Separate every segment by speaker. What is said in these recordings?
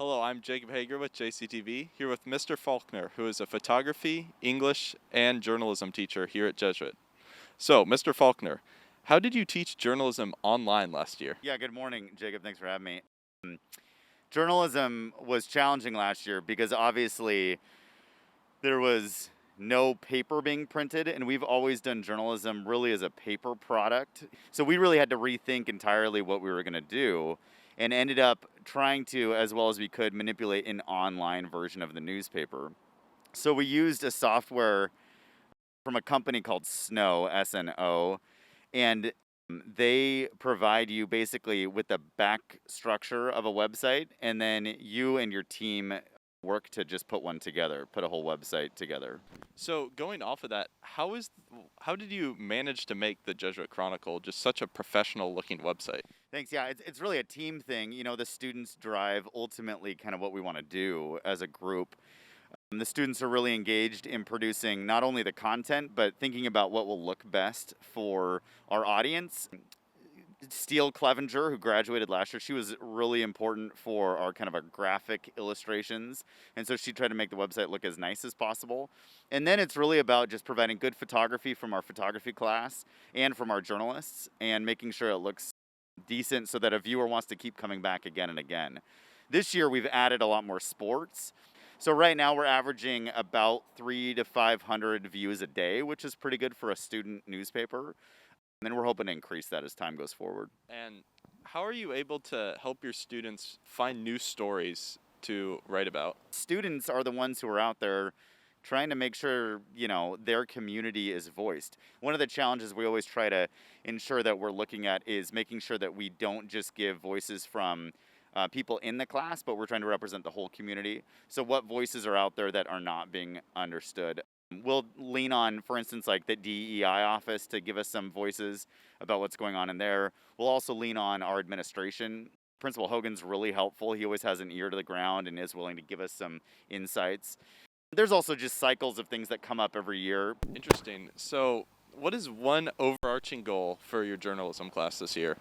Speaker 1: Hello, I'm Jacob Hager with JCTV, here with Mr. Falkner, who is a photography, English, and journalism teacher here at Jesuit. So, Mr. Falkner, how did you teach journalism online last year?
Speaker 2: Yeah, good morning, Jacob. Thanks for having me. Journalism was challenging last year because obviously there was no paper being printed, and we've always done journalism really as a paper product. So we really had to rethink entirely what we were going to do and ended up trying to, as well as we could, manipulate an online version of the newspaper. So we used a software from a company called Snow, SNO, and they provide you basically with the back structure of a website, and then you and your team work to just put one together, put a whole website together.
Speaker 1: So, going off of that, how did you manage to make the Jesuit Chronicle just such a professional-looking website?
Speaker 2: Thanks. Yeah, it's really a team thing. You know, the students drive ultimately kind of what we want to do as a group. The students are really engaged in producing not only the content, but thinking about what will look best for our audience. Steele Clevenger, who graduated last year, she was really important for our kind of our graphic illustrations. And so she tried to make the website look as nice as possible. And then it's really about just providing good photography from our photography class and from our journalists and making sure it looks decent so that a viewer wants to keep coming back again and again. This year, we've added a lot more sports. So right now we're averaging about 300 to 500 views a day, which is pretty good for a student newspaper. And then we're hoping to increase that as time goes forward.
Speaker 1: And how are you able to help your students find new stories to write about?
Speaker 2: Students are the ones who are out there trying to make sure, their community is voiced. One of the challenges we always try to ensure that we're looking at is making sure that we don't just give voices from people in the class, but we're trying to represent the whole community. So what voices are out there that are not being understood? We'll lean on, for instance, like the DEI office to give us some voices about what's going on in there. We'll also lean on our administration. Principal Hogan's really helpful. He always has an ear to the ground and is willing to give us some insights. There's also just cycles of things that come up every year.
Speaker 1: Interesting. So, what is one overarching goal for your journalism class this year?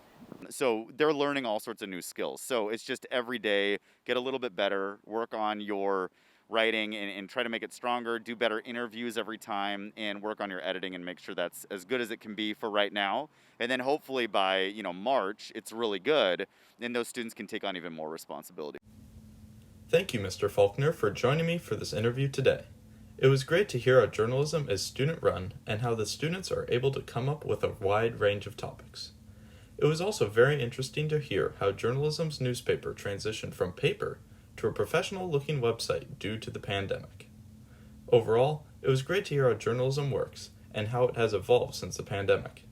Speaker 2: So they're learning all sorts of new skills. So it's just every day, get a little bit better, work on your writing and try to make it stronger, do better interviews every time, and work on your editing and make sure that's as good as it can be for right now. And then hopefully by, March, it's really good, and those students can take on even more responsibility.
Speaker 3: Thank you, Mr. Falkner, for joining me for this interview today. It was great to hear how journalism is student-run and how the students are able to come up with a wide range of topics. It was also very interesting to hear how journalism's newspaper transitioned from paper to a professional-looking website due to the pandemic. Overall, it was great to hear how journalism works and how it has evolved since the pandemic.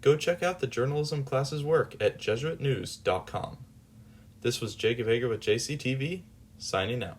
Speaker 3: Go check out the journalism class's work at jesuitnews.com. This was Jacob Hager with JCTV, signing out.